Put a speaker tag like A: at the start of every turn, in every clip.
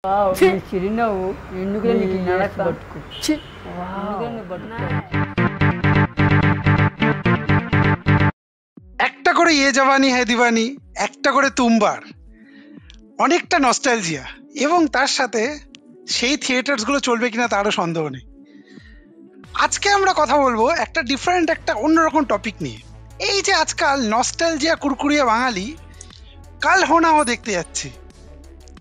A: Wow!
B: ఛీ!
A: నీ చిరునవ్వు ఎందుకులే నీకు ఈ నడక బతుకు.
B: ఛీ!
A: ఎందుకులే నువ్వు బతుకు.
C: একটা করে এ জাওয়ানি হ্যায় দিওয়ানি, একটা করে তুমবার, অনেকটা নস্টালজিয়া, এবং তার সাথে সেই থিয়েটার্স গুলো চলবে কিনা তারও সন্দেহ নেই। আজকে আমরা কথা বলবো একটা ডিফারেন্ট, একটা অন্যরকম টপিক নিয়ে। এই যে আজকাল নস্টালজিয়া কুরকুরিয়া বাঙালি কাল হোনাও দেখতে যাচ্ছে,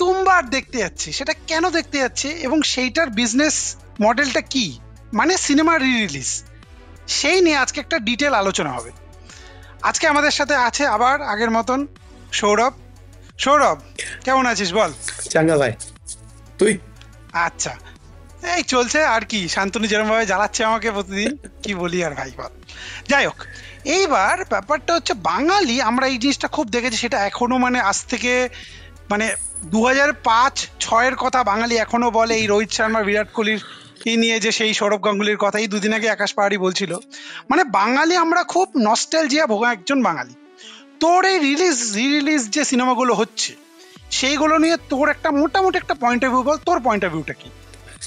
C: তুমবার দেখতে যাচ্ছে, সেটা কেন দেখতে যাচ্ছে এবং সেইটার বিজনেস মডেলটা কি, মানে সিনেমা রি রিলিজ, সেই নিয়ে আজকে একটা ডিটেল আলোচনা হবে। আজকে আমাদের সাথে আছে আবার আগের মতন সৌরভ। সৌরভ, কেমন আছিস বল?
B: চাঙ্গা ভাই, তুই?
C: আচ্ছা, এই চলছে আর কি, শান্তনু যেরকম ভাবে জ্বালাচ্ছে আমাকে প্রতিদিন, কি বলি আর ভাই বল। যাই হোক, এইবার ব্যাপারটা হচ্ছে বাঙালি, আমরা এই জিনিসটা খুব দেখেছি, সেটা এখনো মানে আজ থেকে মানে 2005-06-এর কথা বাঙালি এখনো বলে। এই রোহিত শর্মা বিরাট কোহলির নিয়ে যে সেই সৌরভ গাঙ্গুলির কথা এই দুদিন আগে আকাশ পাহাড়ি বলছিল, মানে বাঙালি আমরা খুব নস্টালজিয়া ভোগা একজন বাঙালি। তোর এই রিলিজ যে সিনেমাগুলো হচ্ছে সেইগুলো নিয়ে তোর একটা মোটামুটি একটা পয়েন্ট অফ ভিউ বল, তোর পয়েন্ট অফ ভিউটা কি,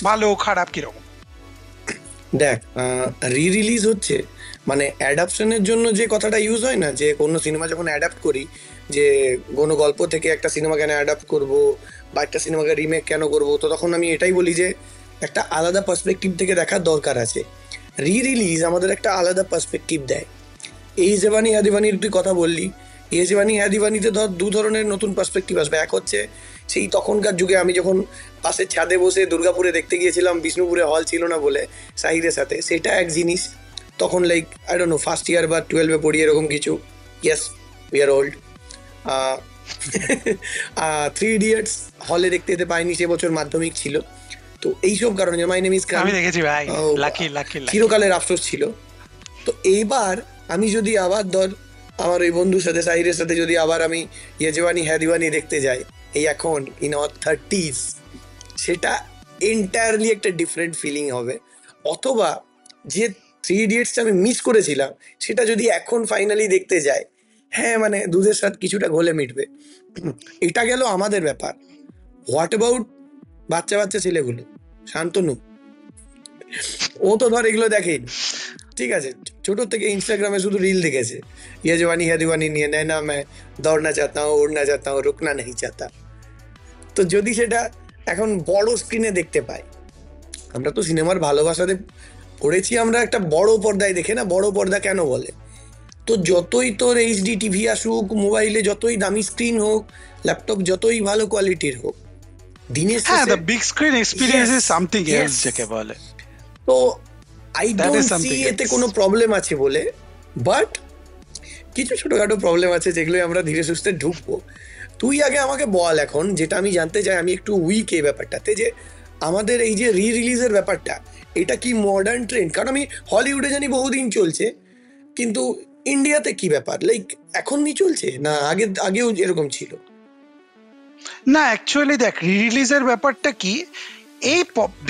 C: ভালো খারাপ কিরকম?
B: দেখ, রি রিলিজ হচ্ছে মানে অ্যাডাপশনের জন্য যে কথাটা ইউজ হয় না, যে কোনো সিনেমা যখন অ্যাডাপ্ট করি, যে কোনো গল্প থেকে একটা সিনেমা কেন অ্যাডাপ্ট করব বা একটা সিনেমাকে রিমেক কেন করব, তো তখন আমি এটাই বলি যে একটা আলাদা পার্সপেক্টিভ থেকে দেখার দরকার আছে। রি রিলিজ আমাদের একটা আলাদা পার্সপেক্টিভ দেয়। এই জবানি হ্যায় দিওয়ানির তুই কথা বললি, এই জবানি হ্যায় দিওয়ানিতে ধর দু ধরনের নতুন পার্সপেক্টিভ আসবে। এক হচ্ছে সেই তখনকার যুগে আমি যখন পাশের ছাদে বসে দুর্গাপুরে দেখতে গিয়েছিলাম, বিষ্ণুপুরে হল ছিল না বলে সাহিদের সাথে, সেটা এক জিনিস। তখন like I don't know first year বা 12-এ পড়ি এরকম কিছু। Yes, we are old. Three idiots হলে দেখতে যেতে পাইনি, সে বছর মাধ্যমিক ছিল। তো এইসব কারণে মাই নেম ইজ
C: আমি দেখেছি ভাই, লাকি লাকি
B: চিরকালের আফসোস ছিল। তো এইবার আমি যদি আবার ধর আমার ওই বন্ধুর সাথে সাহিরের সাথে যদি আবার আমি ইয়ে জওয়ানি হ্যায় দিওয়ানি দেখতে যাই এই এখন ইন আওয়ার 30s, সেটা এন্টায়ারলি একটা ডিফারেন্ট ফিলিং হবে। অথবা যে থ্রি ইডিয়টসটা আমি মিস করেছিলাম সেটা যদি এখন ফাইনালি দেখতে যাই, হ্যাঁ মানে দুধের সাথে কিছুটা ঘোলে মিটবে। এটা গেল আমাদের ব্যাপার। হোয়াট অ্যাবাউট বাচ্চা বাচ্চা ছেলেগুলো? শান্তনু, ও তো ধর এগুলো দেখেনি, ঠিক আছে, ছোট থেকে ইনস্টাগ্রামে শুধু রিল দেখেছে ये जवानी है दीवानी নিয়ে, नैना मैं दौड़ना चाहता हूँ, उड़ना चाहता हूँ, रुकना नहीं चाहता। তো যদি সেটা এখন বড় স্ক্রিনে দেখতে পাই, আমরা তো সিনেমার ভালোবাসাতে পড়েছি, আমরা একটা বড় পর্দায় দেখে না, বড় পর্দা কেন বলে, তো যতই তোর এইচডি টিভি আসুক, মোবাইলে যতই দামি স্ক্রিন হোক, ল্যাপটপ যতই ভালো কোয়ালিটির হোক, দিনের
C: হ্যাঁ,
B: শেষে
C: the big screen experience is something
B: Yes.
C: Else যাকে বলে।
B: তো I
C: That is
B: don't see
C: something
B: এতে
C: else.
B: কোনো প্রবলেম আছে বলে, বাট কিছু ছোটখাটো প্রবলেম আছে যেগুলো আমরা ধীরে সুস্থে ঢুকবো। তুই আগে আমাকে বল এখন, যেটা আমি জানতে চাই, আমি একটু উইক এই ব্যাপারটাতে, যে আমাদের এই যে রি রিলিজের ব্যাপারটা, এটা কি মডার্ন ট্রেন্ড? কারণ আমি হলিউডে জানি বহুদিন চলছে, কিন্তু ইন্ডিয়াতে কি ব্যাপার, লাইক এখনই চলছে না আগেও এরকম ছিল?
C: না, অ্যাকচুয়ালি দেখ, রিলিজের ব্যাপারটা কি, এই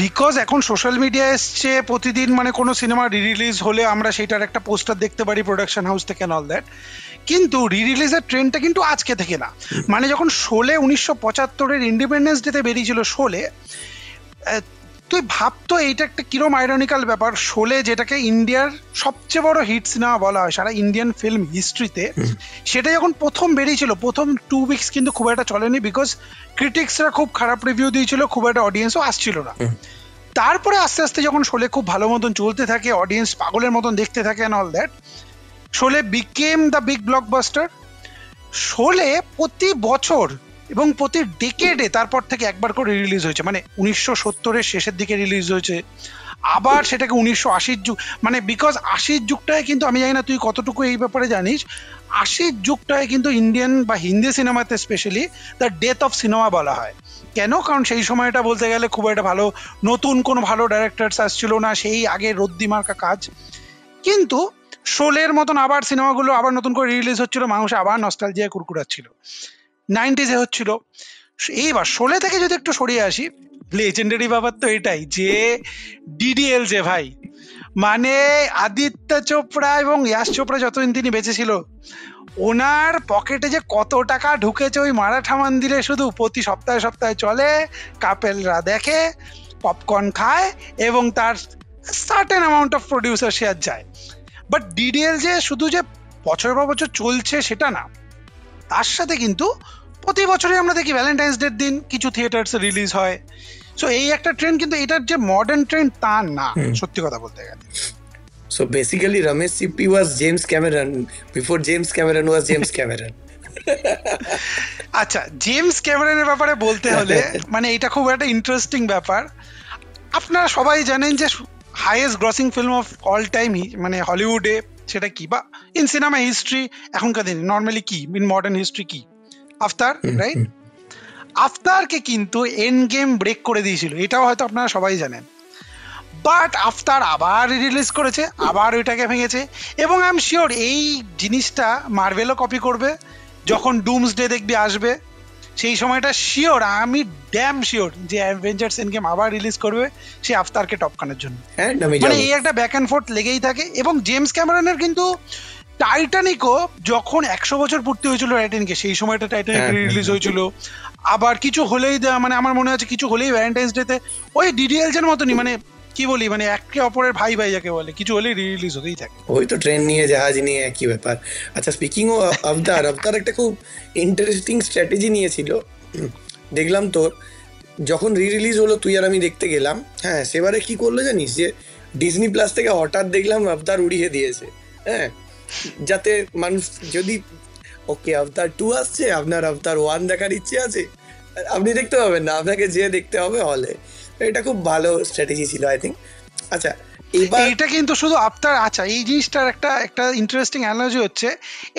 C: বিকজ এখন সোশ্যাল মিডিয়া এসছে, প্রতিদিন মানে কোনো সিনেমা রিলিজ হলে আমরা সেটার একটা পোস্টার দেখতে পারি প্রোডাকশন হাউস থেকে অল দ্যাট। কিন্তু রিলিজের ট্রেন্ডটা কিন্তু আজকে থেকে না, মানে যখন শোলে 1975-এর ইন্ডিপেন্ডেন্স ডেতে বেরিয়েছিল শোলে, তুই ভাবতো এইটা একটা কিরম আইরনিক্যাল ব্যাপার, শোলে যেটাকে ইন্ডিয়ার সবচেয়ে বড় হিট সিনেমা বলা হয় সারা ইন্ডিয়ান ফিল্ম হিস্ট্রিতে, সেটা যখন প্রথম বেরিয়েছিল, প্রথম 2 উইকস কিন্তু খুব একটা চলেনি, বিকজ ক্রিটিক্সরা খুব খারাপ রিভিউ দিয়েছিল, খুব একটা অডিয়েন্সও আসছিল না। তারপরে আস্তে আস্তে যখন শোলে খুব ভালো মতন চলতে থাকে, অডিয়েন্স পাগলের মতন দেখতে থাকে and all that, Sholay became the big blockbuster. Sholay প্রতি বছর এবং প্রতি ডেকেডে তারপর থেকে একবার করে রিলিজ হয়েছে, মানে 1970-এর শেষের দিকে রিলিজ হয়েছে, আবার সেটাকে 1980-র যুগ, মানে বিকজ 80-র যুগটায় কিন্তু, আমি জানি না তুই কতটুকু এই ব্যাপারে জানিস, 80-র যুগটায় কিন্তু ইন্ডিয়ান বা হিন্দি সিনেমাতে specially the death of cinema বলা হয়। কেন? কারণ সেই সময়টা বলতে গেলে খুব একটা ভালো নতুন কোনো ভালো ডাইরেক্টরস আসছিল না, সেই আগে রদ্দি মার্কা কাজ। কিন্তু শোলের মতন আবার সিনেমাগুলো আবার নতুন করে রিলিজ হচ্ছিল, মানুষ আবার নস্টালজিয়া কুরকুরাচ্ছিল, 90s হচ্ছিল। এইবার শোলে থেকে যদি একটু সরিয়ে আসি, লেজেন্ডারি ব্যাপার তো এটাই যে ডিডিএল, যে ভাই মানে আদিত্য চোপড়া এবং ইয়াশ চোপড়া যতদিন তিনি বেঁচে ছিল, ওনার পকেটে যে কত টাকা ঢুকেছে ওই মারাঠা মন্দিরে, শুধু প্রতি সপ্তাহে সপ্তাহে চলে, কাপেলরা দেখে, পপকর্ন খায়, এবং তার certain amount of producer share যায়। বাট ডিডিএল যে শুধু যে বছর পর বছর চলছে সেটা না, তার সাথে কিন্তু প্রতি বছরই আমরা দেখি ভ্যালেন্টাইন্স ডের দিন কিছু থিয়েটার্স রিলিজ হয়। সো এই একটা ট্রেন্ড, কিন্তু এটার যে মডার্ন ট্রেন্ড তা না, সত্যি কথা বলতে গেলে।
B: So basically Ramesh Sippy was James Cameron before James Cameron was James Cameron.
C: আচ্ছা, জেমস ক্যামেরনের ব্যাপারে বলতে হলে মানে এটা খুব একটা ইন্টারেস্টিং ব্যাপার। আপনারা সবাই জানেন যে highest grossing film of all time মানে হলিউডে, সেটা কি বা ইন সিনেমা হিস্ট্রি এখনকার দিনে নর্মালি কি, ইন মডার্ন হিস্ট্রি কি, আফতার, রাইট? আফতারকে কিন্তু এন্ড গেম ব্রেক করে দিয়েছিল, এটাও হয়তো আপনারা সবাই জানেন। বাট আফতার আবার রিলিজ করেছে, আবার ওইটাকে ভেঙেছে, এবং আই এম শিওর এই জিনিসটা মার্ভেলও কপি করবে। যখন ডুমসডে দেখবি আসবে সেই সময়টা শিওর, আমি ড্যাম শিওর যে অ্যাভেঞ্জার্স এন্ড গেম আবার রিলিজ করবে সেই আফতারকে টপকানোর জন্য। মানে এই একটা ব্যাক অ্যান্ড ফোর্থ লেগেই থাকে। এবং জেমস ক্যামেরনের কিন্তু টাইটানিকও যখন 100 বছর পূর্তি হয়েছিল টাইটানিকে, সেই সময়টা টাইটানিক রিলিজ হয়েছিল। আবার কিছু হলেই মানে আমার মনে আছে কিছু হলেই ভ্যালেন্টাইন্স ডেতে ওই ডিডিএলস এর মতনই, মানে কি বলি, মানে একে অপরের ভাই ভাই যাকে বলে, কিছু হলেই রিলিজ হতেই থাকে।
B: ওই তো ট্রেন নিয়ে জাহাজ নিয়ে একই ব্যাপার। আচ্ছা, স্পিকিং ও আফতার, আফতার একটা খুব ইন্টারেস্টিং স্ট্র্যাটেজি নিয়েছিল, দেখলাম তোর যখন রিলিজ হলো, তুই আর আমি দেখতে গেলাম। হ্যাঁ, সেবারে কি করলো জানিস, যে ডিজনি প্লাস থেকে হঠাৎ দেখলাম আফতার উড়িয়ে দিয়েছে। হ্যাঁ, যাতে মানুষ যদি ওকে আফতার 2 আসছে, আপনার আফতার 1 দেখার ইচ্ছে আছে, আপনি দেখতে পাবেন না, আপনাকে যে দেখতে হবে হলে। এটা খুব ভালো স্ট্র্যাটেজি ছিল আই থিঙ্ক। আচ্ছা,
C: এইটা কিন্তু শুধু আফতার, আচ্ছা এই জিনিসটার একটা ইন্টারেস্টিং অ্যানালজি হচ্ছে,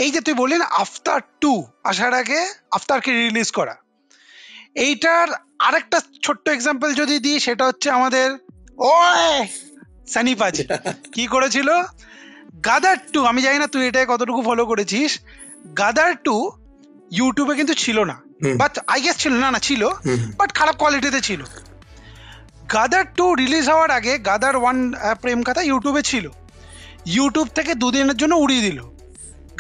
C: এই যে তুই বললি না আফতার 2 আসার আগে আফতারকে রিলিজ করা, এইটার আরেকটা ছোট্ট এক্সাম্পল যদি দিই, সেটা হচ্ছে আমাদের ওই সানি পাজি কি করেছিল, গাদার 2। আমি জানি না তুই এটাই কতটুকু ফলো করেছিস। গাদার 2 ইউটিউবে কিন্তু ছিল না, বাট আই গেস ছিল, না ছিল, বাট খারাপ কোয়ালিটিতে ছিল। গাদার 2 রিলিজ হওয়ার আগে গাদার 1 প্রেম কথা ইউটিউবে ছিল, ইউটিউব থেকে 2 দিনের জন্য উড়িয়ে দিল।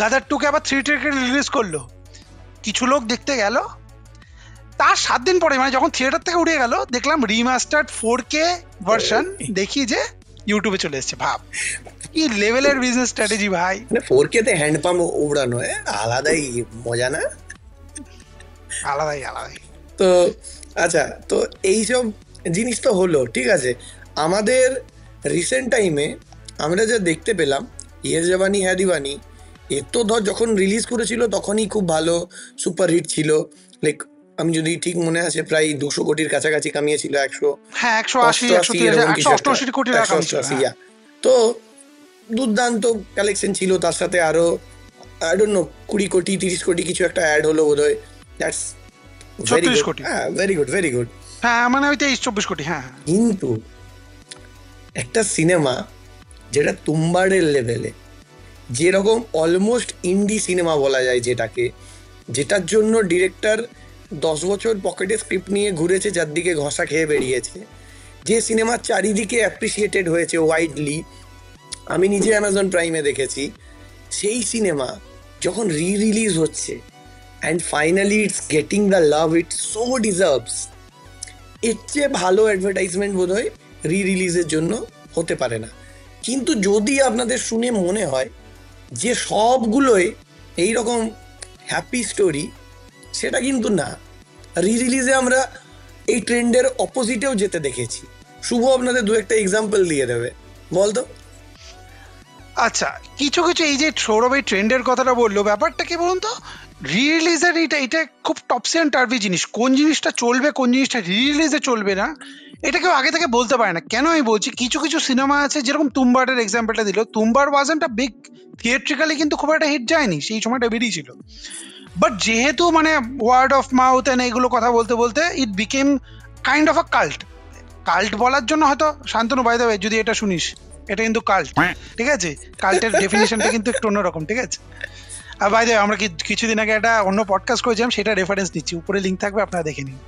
C: গাদার 2 কে আবার 3 থেকে রিলিজ করলো, কিছু লোক দেখতে গেল, তার 7 দিন পরে মানে যখন থিয়েটার থেকে উড়িয়ে গেল, দেখলাম রিমাস্টার্ড 4K ভার্সন, দেখি যে ইউটিউবে চলে এসেছে। ভাব কি লেভেলের বিজনেস স্ট্র্যাটেজি ভাই।
B: মানে 4K তে হ্যান্ড পাম্প উড়ানো, আলাদাই মজা না?
C: আলাদাই।
B: তো আচ্ছা, তো এইসব জিনিস তো হলো, ঠিক আছে। আমাদের রিসেন্ট টাইমে আমরা যা দেখতে পেলাম, ইয়ে জাবানি হ্যায় দিওয়ানি, এর তো ধর যখন রিলিজ করেছিল তখনই খুব ভালো সুপার হিট ছিল। লাইক আমি যদি ঠিক মনে আছে প্রায় 200 কোটির কাছাকাছি কামিয়েছিল,
C: 188 কোটি টাকা।
B: তো দুর্দান্ত কালেকশন ছিল, তার সাথে আরো আই ডোন্ট নো 20 কোটি 30 কোটি কিছু একটা অ্যাড হলো বোধহয়। That's very good, very good.
C: হ্যাঁ, মানে ওই 23-24 কোটি। হ্যাঁ,
B: কিন্তু একটা সিনেমা যেটা তুম্বাড়ের লেভেলে, যেরকম অলমোস্ট ইন্ডি সিনেমা বলা যায় যেটাকে, যেটার জন্য ডিরেক্টর 10 বছর পকেটে স্ক্রিপ্ট নিয়ে ঘুরেছে, যার দিকে ঘষা খেয়ে বেরিয়েছে, যে সিনেমা চারিদিকে অ্যাপ্রিসিয়েটেড হয়েছে ওয়াইডলি, আমি নিজে অ্যামাজন প্রাইমে দেখেছি, সেই সিনেমা যখন রিলিজ হচ্ছে and finally it's getting the love it so deserves, এর চেয়ে ভালো অ্যাডভার্টাইজমেন্ট বোধহয় রিলিজের জন্য হতে পারে না। কিন্তু যদি আপনাদের শুনে মনে হয় যে সবগুলোই এইরকম হ্যাপি স্টোরি, সেটা কিন্তু না। রিলিজে আমরা এই ট্রেন্ডের অপোজিটেও যেতে দেখেছি। শুভ আপনাদের 2-একটা এক্সাম্পল দিয়ে দেবে, বলতো।
C: আচ্ছা, কিছু এই যে সৌরভ এই ট্রেন্ডের কথাটা বললো, ব্যাপারটা কি বলুন তো, রিলিজের এটা খুব টপসি অ্যান্ড টার্ভি জিনিস। কোন জিনিসটা চলবে, কোন জিনিসটা রিলিজে চলবে না, এটা কেউ আগে থেকে বলতে পারে না। কেন আমি বলছি, কিছু সিনেমা আছে, যেরকম তুম্বারের এক্সাম্পলটা দিল, তুম্বার ওয়াজন্ট আ বিগ থিয়েট্রিক্যালি কিন্তু খুব একটা হিট যায়নি, সেই সময়টা বেরিয়েছিল। বাট যেহেতু মানে ওয়ার্ড অফ মাউথ এন্ড এইগুলো কথা বলতে বলতে ইট became kind of a cult বলার জন্য হয়তো, শান্তনু বাই দ্য ওয়ে যদি এটা শুনিস, এটা কিন্তু কাল্ট, ঠিক আছে? কাল্টের ডেফিনিশনটা কিন্তু একটু অন্যরকম, ঠিক আছে? আর বাই দ্য ওয়ে আমরা কিছুদিন আগে একটা অন্য পডকাস্ট করেছিলাম, সেটা রেফারেন্স দিচ্ছি, উপরে লিঙ্ক থাকবে, আপনারা দেখে নিন।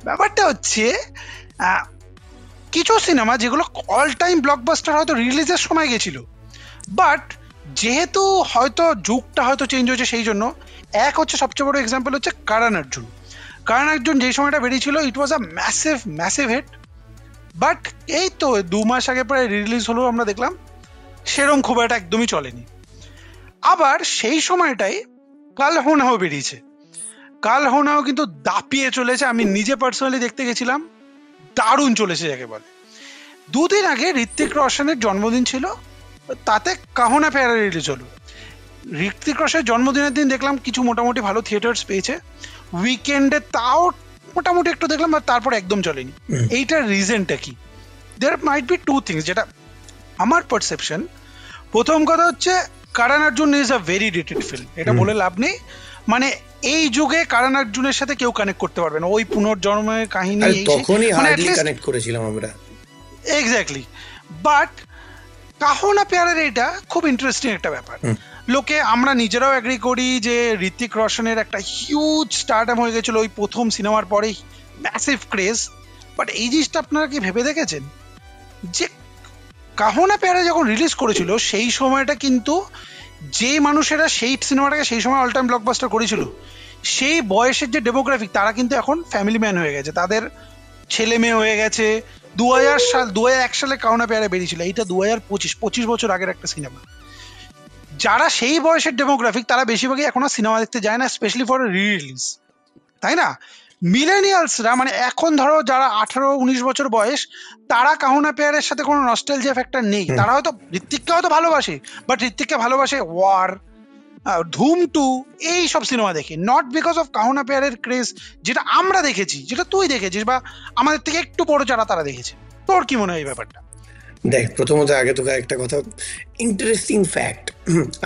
C: ব্যাপারটা হচ্ছে কিছু সিনেমা যেগুলো অল টাইম ব্লকবাস্টার হয়তো রিলিজের সময় গেছিল, বাট যেহেতু হয়তো যুগটা হয়তো চেঞ্জ হয়েছে সেই জন্য, এক হচ্ছে সবচেয়ে বড় এক্সাম্পল হচ্ছে কারণ অর্জুন। কারণ অর্জুন যে সময়টা বেরিয়েছিল it was a massive massive hit, but এই তো 2 মাস আগে প্রায় রিলিজ হলো আমরা দেখলাম সেরম খুব একটা একদমই চলেনি। আবার সেই সময়টাই কাল হো না হো বেরিয়েছে। কাল হো না হো কিন্তু দাপিয়ে চলেছে, আমি নিজে পার্সোনালি দেখতে গেছিলাম, দারুণ চলেছে একেবারে। 2 দিন আগে ঋত্বিক রোশনের জন্মদিন ছিল, তাতে কাহো না প্যারা রিলিজ হলো। ঋত্বিক রোশনের জন্মদিনের দিন দেখলাম কিছু মোটামুটি ভালো থিয়েটার্স পেয়েছে, উইকেন্ডে তাও মোটামুটি একটু দেখলাম, আর তারপর একদম চলেনি। এইটার রিজনটা কি? দেয়ার মাইট বি 2 থিংস যেটা আমার পারসেপশন। প্রথম কথা হচ্ছে কারণ Arjun is a very dated film, এটা বলে লাভ নেই। মানে এই যুগে কারণ অর্জুনের সাথে কেউ কানেক্ট করতে পারবে না, ওই পুনর্জন্মের কাহিনী
B: তখনই হার্ডলি কানেক্ট করেছিলাম আমরা।
C: এক্স্যাক্টলি। বাট কাহো না প্যারের এটা খুব ইন্টারেস্টিং একটা ব্যাপার। লোকে আমরা নিজেরাও এগ্রি করি যে ঋত্বিক রোশনের একটা হিউজ স্টারডাম হয়ে গেছিল ওই প্রথম সিনেমার পরেই, ম্যাসিভ ক্রেজ। বাট এই জিনিসটা আপনারা কি ভেবে দেখেছেন যে কাহো না প্যারা যখন রিলিজ করেছিল সেই সময়টা কিন্তু যে মানুষেরা সেই সিনেমাটাকে সেই সময় অল টাইম ব্লকবাস্টার করেছিল, সেই বয়সের যে ডেমোগ্রাফিক তারা কিন্তু এখন ফ্যামিলি ম্যান হয়ে গেছে, তাদের ছেলে মেয়ে হয়ে গেছে। 2001 সালে কাহো না প্যারা বেরিয়েছিল, এইটা 2025 বছর আগের একটা সিনেমা। যারা সেই বয়সের ডেমোগ্রাফিক তারা বেশিরভাগই এখন আর সিনেমা দেখতে যায় না, স্পেশালি ফর রি রিলিজ, তাই না? মিলেনিয়ালসরা মানে এখন ধরো যারা 18-19 বছর বয়স, তারা কাহো না প্যারের সাথে কোনো নস্টালজিয়া ফ্যাক্টর নেই। তারা হয়তো ঋত্বিককে হয়তো ভালোবাসে, বাট ঋত্বিককে ভালোবাসে ওয়ার, ধুম 2 এই সব সিনেমা দেখে, নট বিকজ অফ কাহো না প্যারের ক্রেজ যেটা আমরা দেখেছি, যেটা তুই দেখেছিস বা আমাদের থেকে একটু বড় যারা তারা দেখেছে। তোর কি মনে হয় এই ব্যাপারটা?
B: দেখ, প্রথমত আগে তোকে একটা কথা, ইন্টারেস্টিং ফ্যাক্ট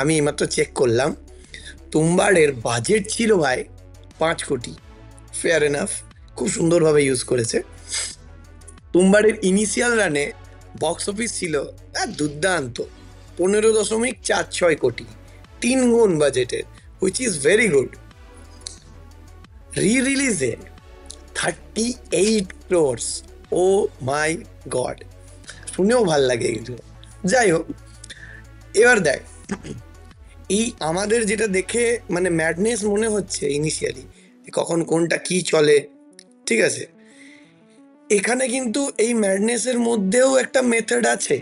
B: আমি এইমাত্র চেক করলাম, তুম্বাড়ের বাজেট ছিল ভাই 5 কোটি। ফেয়ার এনাফ, খুব সুন্দরভাবে ইউজ করেছে। তুম্বাড়ের ইনিশিয়াল রানে বক্স অফিস ছিল দুর্দান্ত 15.46 কোটি, 3 গুণ বাজেটের, হুইচ ইজ ভেরি গুড। রি রিলিজে 38 ক্রোর্স, ও মাই গড, শুনেও ভাল লাগে এগুলো। যাই হোক, এবার দেখ, এই আমাদের যেটা দেখে মানে ম্যাডনেস মনে হচ্ছে ইনিশিয়ালি, কখন কোনটা কি চলে, ঠিক আছে, এখানে কিন্তু এই ম্যাডনেসের মধ্যেও একটা মেথড আছে,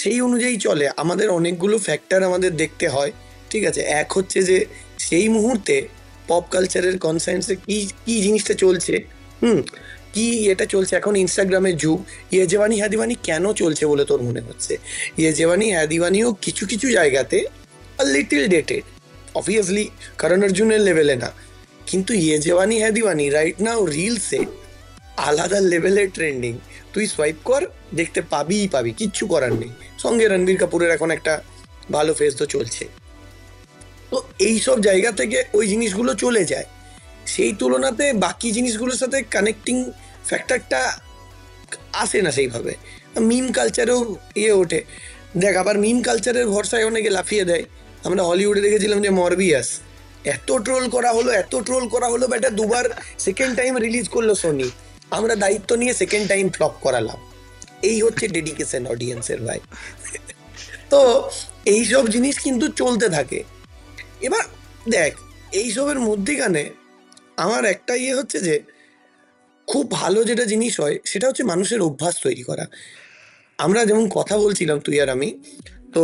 B: সেই অনুযায়ী চলে। আমাদের অনেকগুলো ফ্যাক্টর আমাদের দেখতে হয়, ঠিক আছে। এক হচ্ছে যে সেই মুহূর্তে পপ কালচারের কনসায়েন্সে কি কি জিনিসটা চলছে, কি এটা চলছে। এখন ইনস্টাগ্রামের যুগ, ইয়ে জওয়ানি হ্যায় দিওয়ানি কেন চলছে বলে তোর মনে হচ্ছে? ইয়ে জওয়ানি হ্যায় দিওয়ানিও কিছু কিছু জায়গাতে লিটিল ডেটেড, অবভিয়াসলি করণ অর্জুনের লেভেলে না, কিন্তু ইয়ে জওয়ানি হ্যায় দিওয়ানি রাইট নাও রিলসে আলাদা লেভেলের ট্রেন্ডিং। তুই সোয়াইপ কর, দেখতে পাবিই পাবি, কিচ্ছু করার নেই। সঙ্গে রণবীর কাপুরের এখন একটা ভালো ফেস তো চলছে। তো এইসব জায়গা থেকে ওই জিনিসগুলো চলে যায়, সেই তুলনাতে বাকি জিনিসগুলোর সাথে কানেক্টিং ফ্যাক্টরটা আসে না সেইভাবে। মিম কালচারেও ইয়ে ওঠে, দেখ, আবার মিম কালচারের ভরসায় অনেকে লাফিয়ে দেয়। আমরা হলিউডে দেখেছিলাম যে মরবিয়াস এত ট্রোল করা হলো, এত ট্রোল করা হলো, বেটা 2বার সেকেন্ড টাইম রিলিজ করলো সোনি, আমরা দায়িত্ব নিয়ে সেকেন্ড টাইম ফ্লপ করালাম। এই হচ্ছে ডেডিকেশন অডিয়েন্সের ভাই। তো এইসব জিনিস কিন্তু চলতে থাকে। এবার দেখ, এইসবের মধ্যিখানে আমার একটা ইয়ে হচ্ছে যে খুব ভালো যেটা জিনিস হয় সেটা হচ্ছে মানুষের অভ্যাস তৈরি করা। আমরা যেমন কথা বলছিলাম তুই আর আমি, তো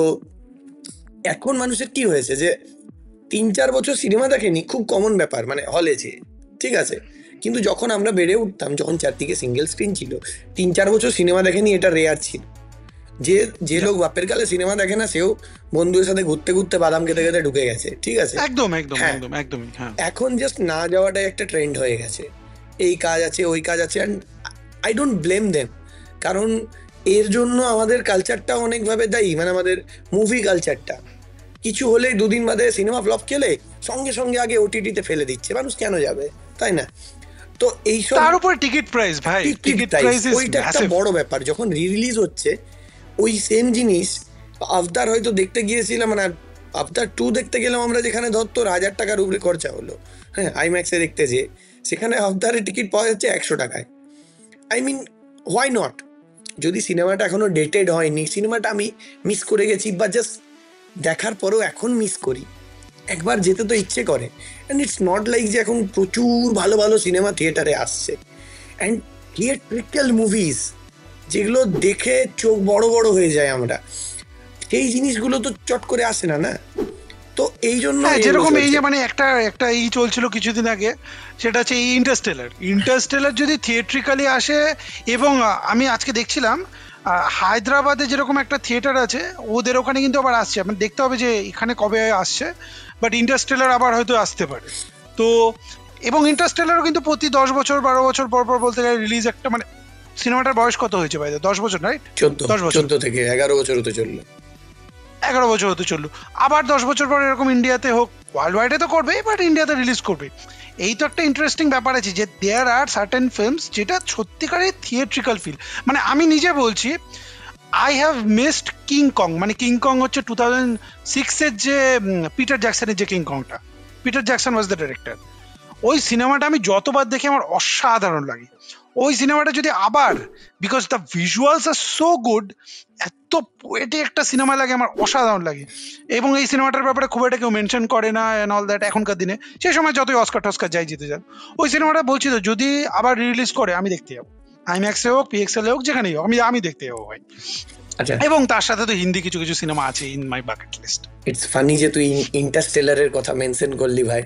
B: এখন মানুষের কি হয়েছে যে 3-4 বছর সিনেমা দেখেনি, খুব কমন ব্যাপার, মানে হলে যে, ঠিক আছে। কিন্তু যখন আমরা বেড়ে উঠতাম, যখন চারদিকে সিঙ্গেল স্ক্রিন ছিল, 3-4 বছর সিনেমা দেখেনি, এটা রেয়ার ছিল। যে লোক বাপের কালে সিনেমা দেখে না, সেও বন্ধুদের সাথে ঘুরতে ঘুরতে বাদাম খেতে খেতে ঢুকে গেছে, ঠিক আছে।
C: একদম একদম একদম একদমই। হ্যাঁ,
B: এখন জাস্ট না যাওয়াটাই একটা ট্রেন্ড হয়ে গেছে, এই কাজ আছে ওই কাজ আছে, and I don't blame them, কারণ এর জন্য আমাদের কালচারটা অনেকভাবে দায়ী। মানে আমাদের মুভি কালচারটা কিছু হলেই 2 দিন বাদে সিনেমা ফ্লপ খেলে সঙ্গে সঙ্গে আগে ওটিটিতে ফেলে দিচ্ছে, মানুষ কেন যাবে, তাই না? তো এইসব,
C: তার উপর টিকিট প্রাইস ভাই, টিকিট প্রাইস
B: ওইটা একটা বড় ব্যাপার। যখন রি রিলিজ হচ্ছে ওই সেম জিনিস, আফতার হয়তো দেখতে গিয়েছিলাম, মানে আফতার 2 দেখতে গেলাম আমরা, যেখানে ধর তোর 1000 টাকার উপরে খরচা হলো, হ্যাঁ, আইম্যাক্সে দেখতে যে, সেখানে আফতারের টিকিট পাওয়া যাচ্ছে 100 টাকায়। I mean, why not? যদি সিনেমাটা এখনো ডেটেড হয়নি, সিনেমাটা আমি মিস করে গেছি, বা জাস্ট দেখার পরও এখন মিস করি, একবার যেতে তো ইচ্ছে করে। অ্যান্ড ইটস নট লাইক যে এখন প্রচুর ভালো ভালো সিনেমা থিয়েটারে আসছে, অ্যান্ড থিয়েট্রিক্যাল মুভিজ যেগুলো দেখে চোখ বড় বড় হয়ে যায় আমরা, সেই জিনিসগুলো তো চট করে আসে না, না? তো এই জন্য
C: যেরকম এই যে মানে একটা একটা এই চলছিল কিছুদিন আগে, সেটা হচ্ছে এই ইন্টারস্টেলার যদি থিয়েট্রিক্যালি আসে, এবং আমি আজকে দেখছিলাম হায়দ্রাবাদে যেরকম একটা থিয়েটার আছে ওদের ওখানে কিন্তু আবার আসছে, মানে দেখতে হবে যে এখানে কবে আসছে, বাট ইন্টারস্টেলার আবার হয়তো আসতে পারে। তো এবং ইন্টারস্টেলারও কিন্তু প্রতি 10 বছর 12 বছর পর পর বলতে গেলে রিলিজ একটা, মানে সিনেমাটার বয়স কত হয়েছে ভাই? 10 বছর, রাইট?
B: 14 থেকে 11 বছর হতে চললো।
C: 11 বছর হতে চললো, আবার 10 বছর পর এরকম ইন্ডিয়াতে হোক, ওয়ার্ল্ড ওয়াইডে তো করবে, বাট ইন্ডিয়াতে রিলিজ করবে। এই তো একটা ইন্টারেস্টিং ব্যাপার আছে যে দেয়ার আর সার্টেন ফিল্মস যেটা সত্যিকারের থিয়েট্রিক্যাল ফিল। মানে আমি নিজে বলছি, I have missed King Kong. মানে কিং কং হচ্ছে 2006-এর যে পিটার জ্যাকসনের যে কিং কংটা, Peter Jackson was the director. ওই সিনেমাটা আমি যতবার দেখি আমার অসাধারণ লাগে। ওই সিনেমাটা যদি আবার, because the visuals are so good, এত পোয়েটিক একটা সিনেমা লাগে, আমার অসাধারণ লাগে। এবং এই সিনেমাটার ব্যাপারে খুব একটা কেউ মেনশন করে না এন্ড অল দ্যাট এখনকার দিনে, সেই সময় যতই অস্কার টস্কার যাই জিতে যান। ওই সিনেমাটা বলছি তো, যদি আবার রিলিজ করে আমি দেখতে যাবো, আইম্যাক্সে হোক, পিএক্সএল হোক, যেখানেই হোক, আমি দেখতে যাবো ভাই।
B: আচ্ছা,
C: এবং তার সাথে তো হিন্দি কিছু কিছু সিনেমা আছে in my bucket list.
B: It's funny যে তুই ইন্টারস্টেলারের কথা মেনশন করলি ভাই।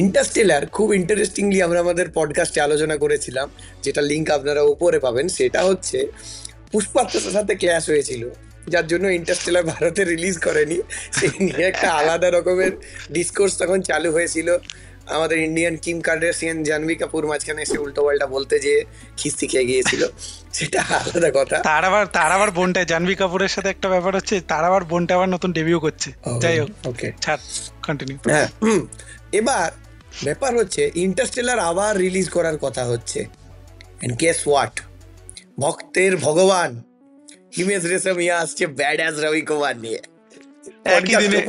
B: ইন্টারস্টেলার খুব ইন্টারেস্টিংলি আমরা আমাদের পডকাস্টে আলোচনা করেছিলাম, যেটা লিঙ্ক আপনারা উপরে পাবেন। সেটা হচ্ছে পুষ্পার সাথে ক্ল্যাশ হয়েছিল, যার জন্য ইন্টারস্টেলার ভারতে রিলিজ করেনি। সেই নিয়ে একটা আলাদা রকমের ডিসকোর্স তখন চালু হয়েছিল। আমাদের Indian Kim Kardashian, Janhvi Kapoor মাঝখানে এসে উল্টো পাল্টা বলতে যে খিস্তি খেয়ে গিয়েছিল, সেটা আলাদা কথা।
C: তার আবার বোনটা, জাহ্নবী কাপুরের সাথে একটা ব্যাপার হচ্ছে, তার আবার বোনটা আবার নতুন ডেবিউ করছে। যাই হোক, ওকে ছাড়, কন্টিনিউ।
B: হ্যাঁ, এবার ব্যাপার হচ্ছে ইন্টারস্টেলার আবার রিলিজ করার কথা হচ্ছে, এন্ড গেস হোয়াট, ভক্তের ভগবান হিমেশ রেশমিয়া আসছে ব্যাড অ্যাজ রবি কুমার নিয়ে
C: একই দিনে।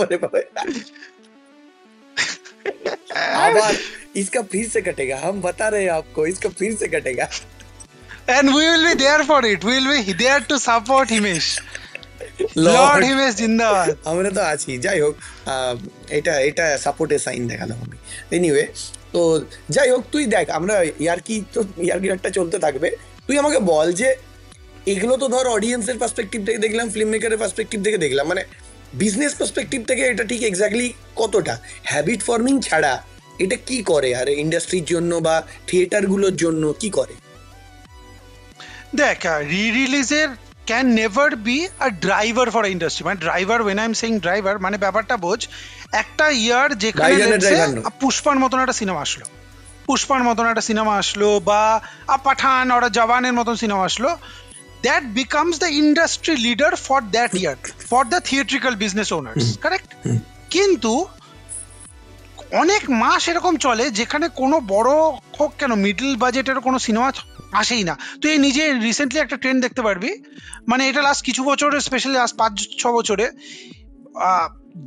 B: আবার इसका फिर से कटेगा, हम बता रहे हैं आपको, इसका फिर से कटेगा,
C: and we will be there for it, we will be there to support Himesh, Lord Himesh জিন্দাবাদ।
B: আমরা তো আছি। যাই হোক, এটা সাপোর্টের সাইন দেখালাম আমি। এনিওয়ে, তো যাই হোক, তুই দেখ, আমরা ইয়ার্কি একটা চলতে থাকবে। তুই আমাকে বল যে এগুলো তো ধর অডিয়েন্সের পার্সপেক্টিভ থেকে দেখলাম, ফিল্ম মেকারের পার্সপেক্টিভ থেকে দেখলাম, মানে বিজনেস পার্সপেক্টিভ থেকে এটা ঠিক এক্স্যাক্টলি কতটা হ্যাবিট ফর্মিং ছাড়া এটা কি করে আর ইন্ডাস্ট্রির জন্য বা থিয়েটারগুলোর জন্য কি করে?
C: দেখ, রিলিজের can never be a driver for industry. মানে driver, when I am saying driver, মানে ব্যাপারটা বোঝ, একটা ইয়ার যেখানে পুষ্পার মতন একটা সিনেমা আসলো, বা পাঠান ওরা জওয়ানের মতন সিনেমা আসলো, that becomes the industry leader for that year, for the theatrical business owners, correct? কিন্তু অনেক মাস এরকম চলে যেখানে কোনো বড় হোক কেন, মিডল বাজেটের কোনো সিনেমা আসেই না। তুই এই নিজে রিসেন্টলি একটা ট্রেন্ড দেখতে পারবি, মানে এটা লাস্ট কিছু বছরে, স্পেশালি লাস্ট 5-6 বছরে,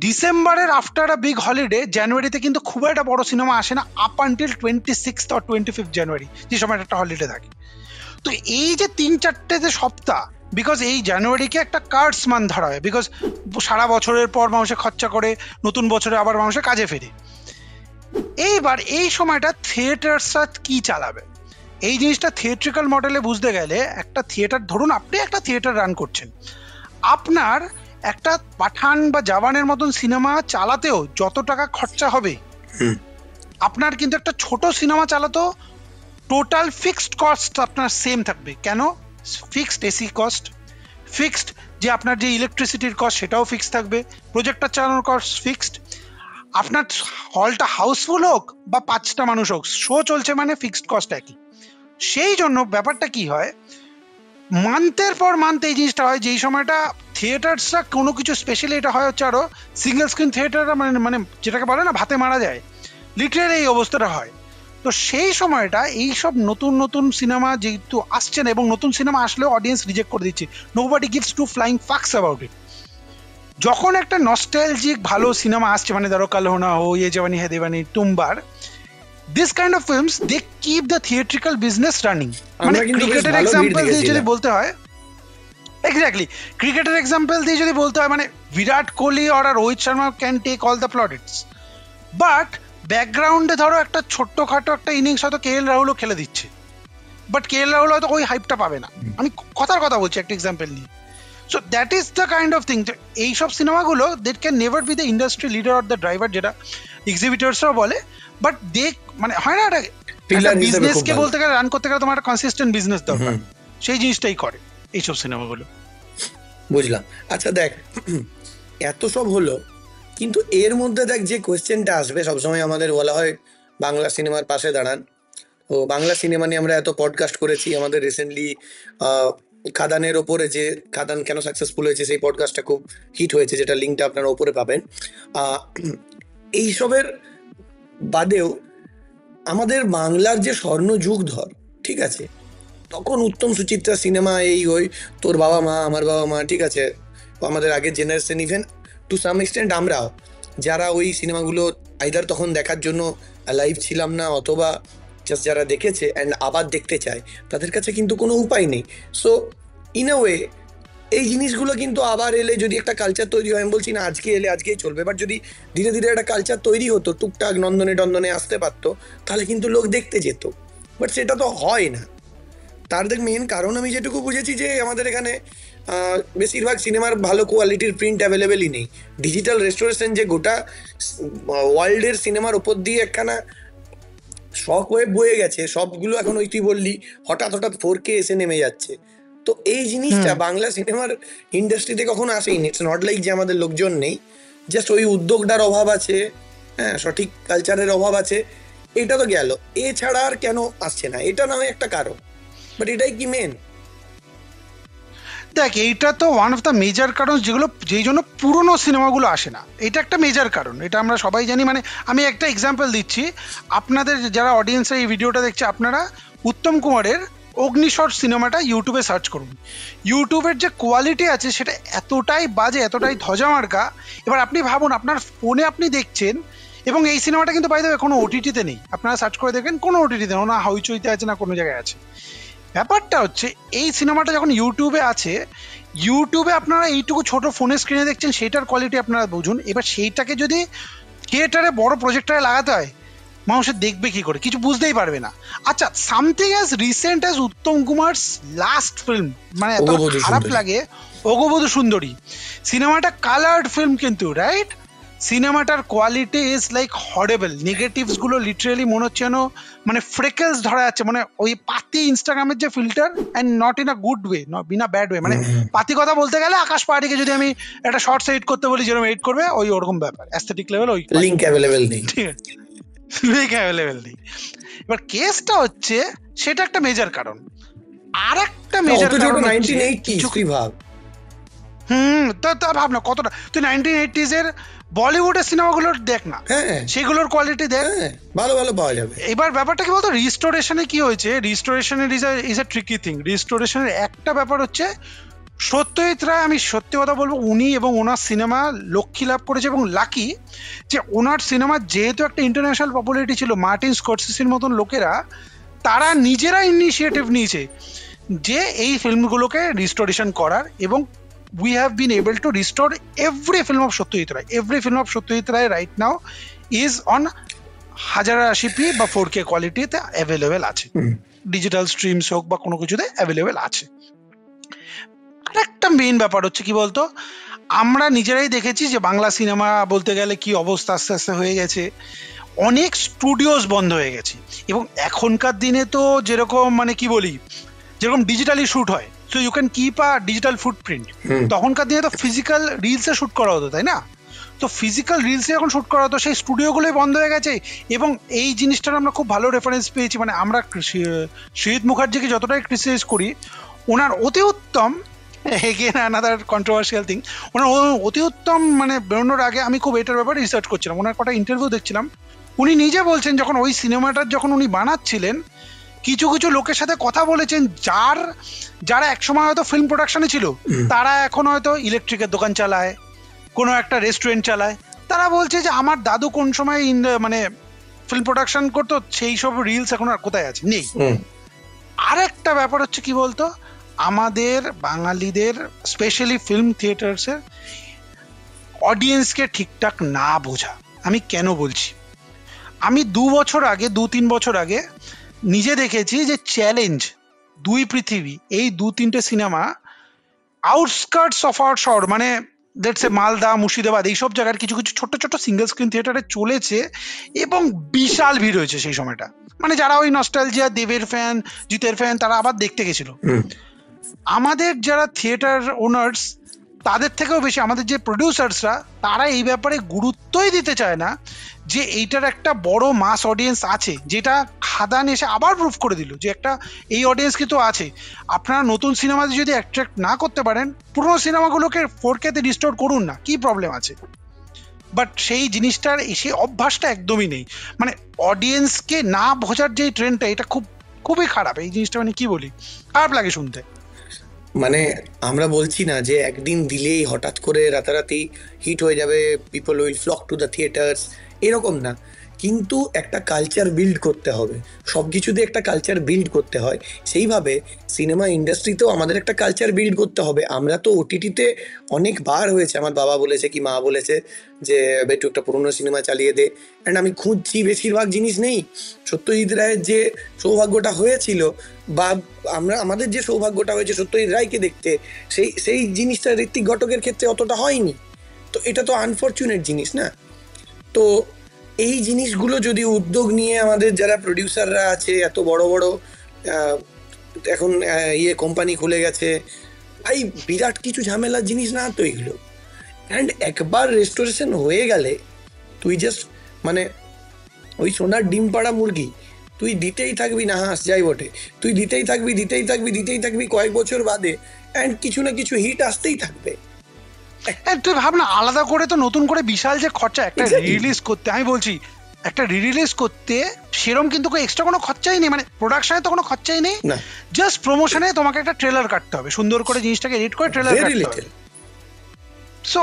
C: ডিসেম্বরের আফটার আ বিগ হলিডে জানুয়ারিতে কিন্তু খুব একটা বড় সিনেমা আসে না, আপ আনটিল 26 or 25 জানুয়ারি, যে সময় একটা হলিডে থাকে। তো এই যে 3-4টে যে সপ্তাহ, বিকজ এই জানুয়ারিকে একটা কার্স মান ধরা হয়, বিকজ সারা বছরের পর মানুষে খরচা করে, নতুন বছরে আবার মানুষের কাজে ফেরে। এইবার এই সময়টা থিয়েটারসরা কি চালাবে, এই জিনিসটা থিয়েট্রিক্যাল মডেলে বুঝতে গেলে, একটা থিয়েটার, ধরুন আপনি একটা থিয়েটার রান করছেন, আপনার একটা পাঠান বা জওয়ানের মতন সিনেমা চালাতেও যত টাকা খরচা হবে, আপনার কিন্তু একটা ছোট সিনেমা চালাতেও টোটাল ফিক্সড কস্ট আপনার সেম থাকবে। কেন? ফিক্সড এসি কস্ট, ফিক্সড যে আপনার যে ইলেকট্রিসিটির কস্ট সেটাও ফিক্সড থাকবে, প্রজেক্টর চালানোর কস্ট ফিক্সড, আপনার হলটা হাউসফুল হোক বা 5টা মানুষ হোক, শো চলছে মানে ফিক্সড কস্ট একই। সেই জন্য ব্যাপারটা কি হয়, মান্থের পর মান্থ এই জিনিসটা হয়, যেই সময়টা থিয়েটার্সরা কোনো কিছু স্পেশালি, এটা হয় হচ্ছে আরো সিঙ্গেল স্ক্রিন থিয়েটাররা, মানে যেটাকে বলে না ভাতে মারা যায়, লিটারেলি এই অবস্থাটা হয়। তো সেই সময়টা এইসব নতুন নতুন সিনেমা যেহেতু আসছে না, এবং নতুন সিনেমা আসলেও অডিয়েন্স রিজেক্ট করে দিচ্ছে, nobody gives two flying fucks about it. যখন একটা নস্টালজিক ভালো সিনেমা আসছে, মানে ধরো কাল হো না হো, ইয়ে জওয়ানি হ্যায় দিওয়ানি, তুমবার, this kind of films they keep the theatrical business running. মানে ক্রিকেটের এক্সাম্পল দিয়ে যদি বলতে হয়, এক্স্যাক্টলি ক্রিকেটের এক্সাম্পল দিয়ে যদি বলতে হয়, মানে Virat Kohli or Rohit Sharma can take all the plaudits, but ব্যাকগ্রাউন্ডে ধরো একটা ছোট্টখাটো একটা ইনিংস হয়তো কে এল রাহুলও খেলে দিচ্ছে, বাট কে এল রাহুল হয়তো ওই হাইপটা পাবে না। আমি কথার কথা বলছি একটা এক্সাম্পল নিয়ে। So that is the kind of thing. এইসব সিনেমাগুলো that can never B the industry leader or the driver, যেটা এক্সিবিটরসরাও বলে, বাট দে মানে হয় না একটা বিজনেসকে বলতে গেলে রান করতে গেলে তোমার একটা কনসিস্টেন্ট বিজনেস দরকার, সেই জিনিসটাই করে এইসব সিনেমাগুলো।
B: বুঝলাম। আচ্ছা দেখ, এত সব হলো, কিন্তু এর মধ্যে দেখ যে কোয়েশ্চেনটা আসবে সবসময়, আমাদের বলা হয় বাংলা সিনেমার পাশে দাঁড়ান। ও বাংলা সিনেমা নিয়ে আমরা এত পডকাস্ট করেছি, আমাদের রিসেন্টলি খাদানের ওপরে যে খাদান কেন সাকসেসফুল হয়েছে সেই পডকাস্টটা খুব হিট হয়েছে, যেটা লিঙ্কটা আপনারা ওপরে পাবেন। এইসবের বাদেও আমাদের বাংলার যে স্বর্ণযুগ ধর, ঠিক আছে, তখন উত্তম সুচিত্রা সিনেমা, এই ওই তোর বাবা মা আমার বাবা মা, ঠিক আছে, আমাদের আগের generation, even to some extent আমরাও, যারা ওই সিনেমাগুলো আইদার তখন দেখার জন্য লাইভ ছিলাম না, অথবা জাস্ট যারা দেখেছে অ্যান্ড আবার দেখতে চায়, তাদের কাছে কিন্তু কোনো উপায় নেই। সো ইন আ ওয়ে এই জিনিসগুলো কিন্তু আবার এলে যদি একটা কালচার তৈরি হয়, আমি বলছি না আজকে এলে আজকেই চলবে, বাট যদি ধীরে ধীরে একটা কালচার তৈরি হতো, টুকটাক নন্দনে টন্দনে আসতে পারতো, তাহলে কিন্তু লোক দেখতে যেত। বাট সেটা তো হয় না। তার দেখ মেন কারণ আমি যেটুকু বুঝেছি যে আমাদের এখানে বেশিরভাগ সিনেমার ভালো কোয়ালিটির প্রিন্ট অ্যাভেলেবেলই নেই। ডিজিটাল রেস্টোরেশন যে গোটা ওয়ার্ল্ডের সিনেমার ওপর দিয়ে একখানা শক হয়ে বয়ে গেছে, সবগুলো এখন ওই তুই বললি হঠাৎ 4K এসে নেমে যাচ্ছে। তো এই জিনিসটা বাংলা সিনেমার ইন্ডাস্ট্রিতে কখনো আসেনি। ইটস নট লাইক যে আমাদের লোকজন নেই, জাস্ট ওই উদ্যোগটার অভাব আছে, হ্যাঁ, সঠিক কালচারের অভাব আছে, এটা তো গেল। এছাড়া আর কেন আসছে না, এটা না হয় একটা কারণ, বাট এটাই কি মেন?
C: দেখ এইটা তো ওয়ান অফ দ্য মেজর কারণ, যেগুলো যেই জন্য পুরনো সিনেমাগুলো আসে না, এটা একটা মেজর কারণ, এটা আমরা সবাই জানি। মানে আমি একটা এক্সাম্পল দিচ্ছি, আপনাদের যারা অডিয়েন্সে এই ভিডিওটা দেখছে, আপনারা উত্তম কুমারের অগ্নিশট সিনেমাটা ইউটিউবে সার্চ করুন। ইউটিউবের যে কোয়ালিটি আছে সেটা এতটাই বাজে, এতটাই ধজামার্কা। এবার আপনি ভাবুন, আপনার ফোনে আপনি দেখছেন, এবং এই সিনেমাটা কিন্তু বাইরে কোনো ওটিটিতে নেই, আপনারা সার্চ করে দেখবেন কোনো ওটিটিতে না, হইচইতে আছে না কোনো জায়গায় আছে। ব্যাপারটা হচ্ছে এই সিনেমাটা যখন ইউটিউবে আছে, ইউটিউবে আপনারা এইটুকু ছোট ফোনের স্ক্রিনে দেখছেন, সেইটার কোয়ালিটি আপনারা বুঝুন। এবার সেইটাকে যদি থিয়েটারে বড় প্রজেক্টরে লাগাতে হয়, মানুষের দেখবে কি করে, কিছু বুঝতেই পারবে না। আচ্ছা, সামথিং অ্যাজ রিসেন্ট অ্যাজ উত্তম কুমারস লাস্ট ফিল্ম, মানে এত খারাপ লাগে, অগবধূ সুন্দরী সিনেমাটা কালার্ড ফিল্ম কিন্তু, রাইট? সিনেমাটার quality is like horrible, negatives গুলো লিটারালি মনে হচ্ছে যেন মানে ফ্রেকেলস ধরা যাচ্ছে, মানে ওই পাতি ইনস্টাগ্রামের যে filter, and not in a good way, Veena bad way. মানে পাতি কথা বলতে গেলে আকাশ পাহাড়িকে যদি আমি একটা শর্টস এডিট করতে বলি, যেরকম এডিট করবে, ওই ওরকম ব্যাপার, অ্যাস্থেটিক লেভেল, ওই
B: লিংক অ্যাভেলেবেল নেই,
C: ঠিক আছে, লিংক অ্যাভেলেবেল নেই। এবার কেসটা হচ্ছে সেটা একটা মেজর কারণ। আর একটা মেজর কারণ
B: ভাব,
C: তা ভাব না কতটা, তুই 1980s এর বলিউডের সিনেমাগুলোর দেখ না, সেগুলোর কোয়ালিটি দেখ,
B: ভালো ভালো পাওয়া যাবে।
C: এবার ব্যাপারটা কি বলতো, রিস্টোরেশনে কি হয়েছে, রিস্টোরেশনের ইজ আ ট্রিকি থিং। রিস্টোরেশনের একটা ব্যাপার হচ্ছে, সত্যজিৎ রায়, আমি সত্যি কথা বলবো, উনি এবং ওনার সিনেমা লক্ষ্মী লাভ করেছে, এবং লাকি যে ওনার সিনেমা যেহেতু একটা ইন্টারন্যাশনাল পপুলারিটি ছিল, মার্টিন স্করসেসির মতন লোকেরা তারা নিজেরা ইনিশিয়েটিভ নিয়েছে যে এই ফিল্মগুলোকে রিস্টোরেশন করার, এবং we have been able to restore every film of Satyajit Ray. Every film of Satyajit Ray right now is on 1080p বা 4K কোয়ালিটিতে অ্যাভেলেবেল আছে, ডিজিটাল স্ট্রিমস হোক বা কোনো কিছুতে অ্যাভেলেবেল আছে। আরেকটা মেইন ব্যাপার হচ্ছে কি বলতো, আমরা নিজেরাই দেখেছি যে বাংলা সিনেমা বলতে গেলে কি অবস্থা আস্তে আস্তে হয়ে গেছে, অনেক স্টুডিওস বন্ধ হয়ে গেছে। এবং এখনকার দিনে তো যেরকম মানে কি বলি, যেরকম ডিজিটালি শুট হয়, so you can keep a digital footprint. তখনকার দিনে তো ফিজিক্যাল রিলসে শুট করা হতো, তাই না? তো ফিজিক্যাল রিলসে যখন শুট করা হতো, সেই স্টুডিওগুলোই বন্ধ হয়ে গেছে। এবং এই জিনিসটার আমরা খুব ভালো রেফারেন্স পেয়েছি, মানে আমরা সৈয়দ মুখার্জিকে যতটাই ক্রিটিসাইজ করি, ওনার অতি উত্তম, এগেন আনাদার কন্ট্রোভার্সিয়াল থিং, ওনার অতি উত্তম মানে বেরোনোর আগে আমি খুব এটার ব্যাপারে রিসার্চ করছিলাম, ওনার কটা ইন্টারভিউ দেখছিলাম। উনি নিজে বলছেন যখন ওই সিনেমাটার যখন উনি বানাচ্ছিলেন, কিছু কিছু লোকের সাথে কথা বলেছেন যারা একসময় হয়তো ফিল্ম প্রোডাকশনে ছিল, তারা এখন হয়তো ইলেকট্রিকের দোকান চালায়, কোনো একটা রেস্টুরেন্ট চালায়। তারা বলছে যে আমার দাদু কোন সময় মানে ফিল্ম প্রোডাকশন করতো, সেই সব রিলস এখন আর কোথায় আছে, নেই। আর একটা ব্যাপার হচ্ছে কি বলতো, আমাদের বাঙালিদের স্পেশালি ফিল্ম থিয়েটার্সের অডিয়েন্সকে ঠিকঠাক না বোঝা। আমি কেন বলছি, আমি 2-3 বছর আগে নিজে দেখেছি যে চ্যালেঞ্জ, দুই পৃথিবী, এই 2-3টে সিনেমা আউটস্কার্টস অফ আওয়ার শহর, মানে লেটস সে মালদা, মুর্শিদাবাদ, এইসব জায়গার কিছু কিছু ছোট ছোট সিঙ্গেল স্ক্রিন থিয়েটারে চলেছে এবং বিশাল ভিড় হয়েছে সেই সময়টা। মানে যারা ওই নস্টালজিয়া, দেবের ফ্যান, জিতের ফ্যান, তারা আবার দেখতে গেছিল। আমাদের যারা থিয়েটার ওনার্স, তাদের থেকেও বেশি আমাদের যে প্রডিউসার্সরা, তারা এই ব্যাপারে গুরুত্বই দিতে চায় না যে এইটার একটা বড় মাস অডিয়েন্স আছে, যেটা খাদান এসে আবার প্রুফ করে দিল যে একটা এই অডিয়েন্স কিন্তু আছে। আপনারা নতুন সিনেমাতে যদি অ্যাট্রাক্ট না করতে পারেন, পুরোনো সিনেমাগুলোকে 4K তে রিস্টোর করুন না, কি প্রবলেম আছে? বাট সেই জিনিসটার, সেই অভ্যাসটা একদমই নেই। মানে অডিয়েন্সকে না বোঝার যে ট্রেন্ডটা, এটা খুবই খারাপ এই জিনিসটা। মানে কি বলি, খারাপ লাগে শুনতে।
B: মানে আমরা বলছি না যে একদিন দিলেই হঠাৎ করে রাতারাতি হিট হয়ে যাবে, people will flock to the theatres, এরকম না। কিন্তু একটা কালচার বিল্ড করতে হবে, সব কিছুতে একটা কালচার বিল্ড করতে হয়। সেইভাবে সিনেমা ইন্ডাস্ট্রিতেও আমাদের একটা কালচার বিল্ড করতে হবে। আমরা তো ওটিটিতে অনেকবার হয়েছে, আমার বাবা বলেছে কি মা বলেছে যে বেটু একটা পুরোনো সিনেমা চালিয়ে দে, অ্যান্ড আমি খুঁজছি, বেশিরভাগ জিনিস নেই। সত্যজিৎ রায়ের যে সৌভাগ্যটা হয়েছিল, বা আমাদের যে সৌভাগ্যটা হয়েছে সত্যজিৎ রায়কে দেখতে, সেই জিনিসটা ঋত্বিক ঘটকের ক্ষেত্রে অতটা হয়নি। তো এটা তো আনফরচুনেট জিনিস না? তো এই জিনিসগুলো যদি উদ্যোগ নিয়ে আমাদের যারা প্রডিউসাররা আছে, এত বড় বড় এখন কোম্পানি খুলে গেছে, ভাই বিরাট কিছু ঝামেলার জিনিস না তো এগুলো। অ্যান্ড একবার রেস্টোরেশন হয়ে গেলে তুই জাস্ট মানে ওই সোনার ডিম পাড়া মুরগি, তুই দিতেই থাকবি, না হাস যাই বটে, তুই দিতেই থাকবি কয়েক বছর বাদে, অ্যান্ড কিছু না কিছু হিট আসতেই থাকবে।
C: তুই ভাব না, আলাদা করে তো নতুন করে বিশাল যে খরচা একটা রিলিজ করতে, আমি বলছি একটা রিলিজ করতে সেরকম কিন্তু এক্সট্রা কোনো খরচাই নেই, মানে প্রোডাকশনে তো কোনো খরচাই নেই, জাস্ট প্রমোশনে তোমাকে একটা ট্রেলার কাটতে হবে, সুন্দর করে জিনিসটাকে এডিট করে ট্রেলার কাটতে হবে। সো